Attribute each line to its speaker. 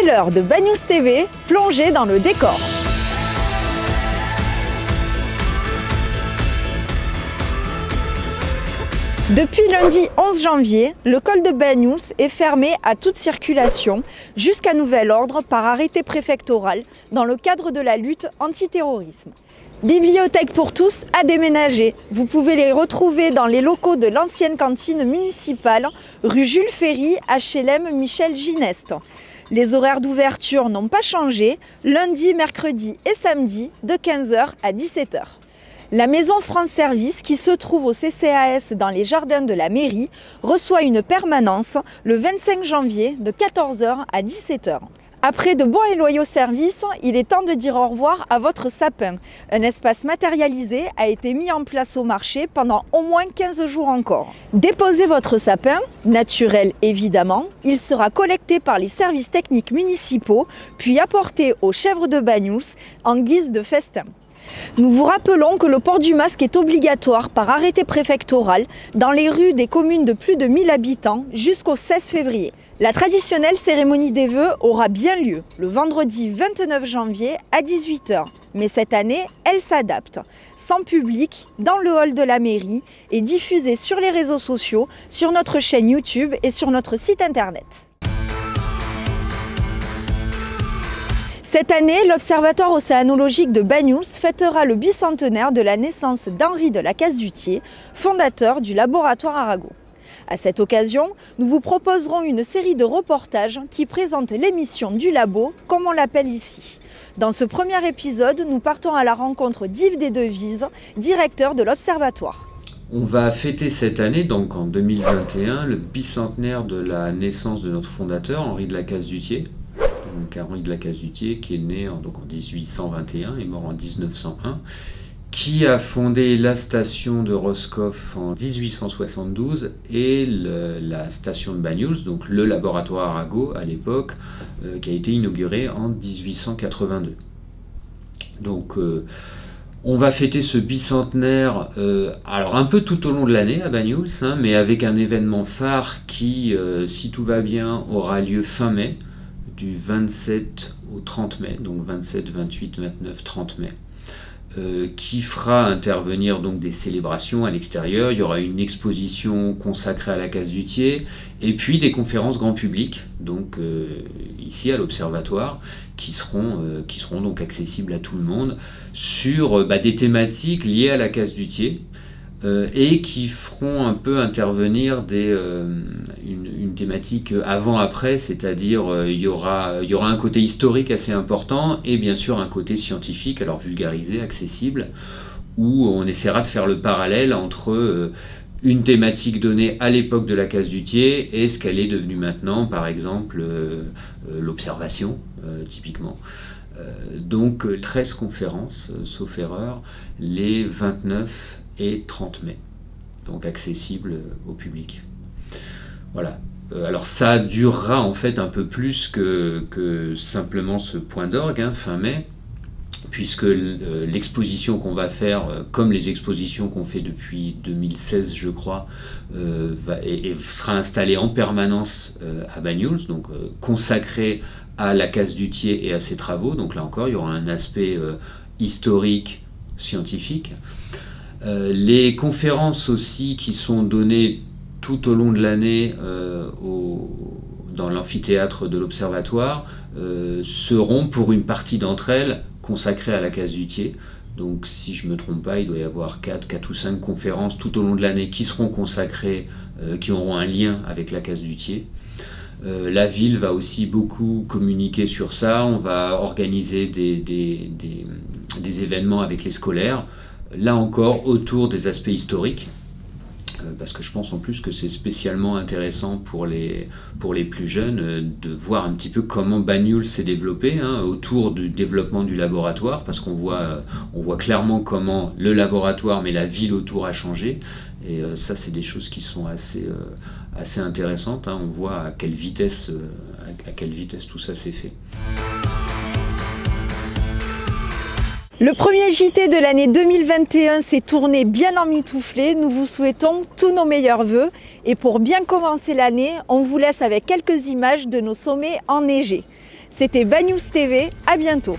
Speaker 1: l'heure de Bad News TV, plongée dans le décor. Depuis lundi 11 janvier, le col de Bad News est fermé à toute circulation jusqu'à nouvel ordre par arrêté préfectoral dans le cadre de la lutte antiterrorisme. Bibliothèque pour tous a déménagé. Vous pouvez les retrouver dans les locaux de l'ancienne cantine municipale, rue Jules Ferry, HLM Michel Gineste. Les horaires d'ouverture n'ont pas changé, lundi, mercredi et samedi de 15 h à 17 h. La maison France Service, qui se trouve au CCAS dans les jardins de la mairie, reçoit une permanence le 25 janvier de 14 h à 17 h. Après de bons et loyaux services, il est temps de dire au revoir à votre sapin. Un espace matérialisé a été mis en place au marché pendant au moins 15 jours encore. Déposez votre sapin, naturel évidemment, il sera collecté par les services techniques municipaux, puis apporté aux chèvres de Bad News en guise de festin. Nous vous rappelons que le port du masque est obligatoire par arrêté préfectoral dans les rues des communes de plus de 1000 habitants jusqu'au 16 février. La traditionnelle cérémonie des vœux aura bien lieu le vendredi 29 janvier à 18 h. Mais cette année, elle s'adapte. Sans public, dans le hall de la mairie et diffusée sur les réseaux sociaux, sur notre chaîne YouTube et sur notre site internet. Cette année, l'Observatoire océanologique de Bad News fêtera le bicentenaire de la naissance d'Henri de la Casse-du-Thier, fondateur du laboratoire Arago. À cette occasion, nous vous proposerons une série de reportages qui présentent l'émission du labo, comme on l'appelle ici. Dans ce premier épisode, nous partons à la rencontre d'Yves Desdevises, directeur de l'Observatoire.
Speaker 2: On va fêter cette année, donc en 2021, le bicentenaire de la naissance de notre fondateur, Henri de la Casse-du-Thier. Donc Henri de la Casse-du-Thier, qui est né en 1821 et mort en 1901, qui a fondé la station de Roscoff en 1872 et la station de Bad News, donc le laboratoire Arago à l'époque, qui a été inauguré en 1882. Donc on va fêter ce bicentenaire, alors un peu tout au long de l'année à Bad News, mais avec un événement phare qui, si tout va bien, aura lieu fin mai, du 27 au 30 mai, donc 27, 28, 29, 30 mai. Qui fera intervenir donc des célébrations à l'extérieur. Il y aura une exposition consacrée à la Casse-du-Thier et puis des conférences grand public, donc ici à l'Observatoire, qui seront donc accessibles à tout le monde sur des thématiques liées à la Casse-du-Thier et qui feront un peu intervenir une thématique avant-après, c'est-à-dire il y aura un côté historique assez important et bien sûr un côté scientifique, alors vulgarisé, accessible, où on essaiera de faire le parallèle entre une thématique donnée à l'époque de la Casse-du-Thier et ce qu'elle est devenue maintenant, par exemple l'observation, typiquement. Donc 13 conférences, sauf erreur, les 29 et 30 mai, donc accessible au public. Voilà. Alors ça durera en fait un peu plus que simplement ce point d'orgue, fin mai, puisque l'exposition qu'on va faire, comme les expositions qu'on fait depuis 2016 je crois, sera installée en permanence à Bad News, donc consacrée à la Casse-du-Thier et à ses travaux. Donc là encore il y aura un aspect historique, scientifique. Les conférences aussi qui sont données tout au long de l'année dans l'amphithéâtre de l'Observatoire seront pour une partie d'entre elles consacrées à la Casse-du-Thier. Donc si je ne me trompe pas, il doit y avoir 4 ou 5 conférences tout au long de l'année qui seront consacrées, qui auront un lien avec la Casse-du-Thier. La ville va aussi beaucoup communiquer sur ça. On va organiser des événements avec les scolaires, là encore autour des aspects historiques, parce que je pense en plus que c'est spécialement intéressant pour les plus jeunes de voir un petit peu comment Bad News s'est développé autour du développement du laboratoire, parce qu'on voit clairement comment le laboratoire mais la ville autour a changé, et ça c'est des choses qui sont assez intéressantes. On voit à quelle vitesse tout ça s'est fait.
Speaker 1: Le premier JT de l'année 2021 s'est tourné bien emmitouflé. Nous vous souhaitons tous nos meilleurs vœux. Et pour bien commencer l'année, on vous laisse avec quelques images de nos sommets enneigés. C'était BANews TV, à bientôt.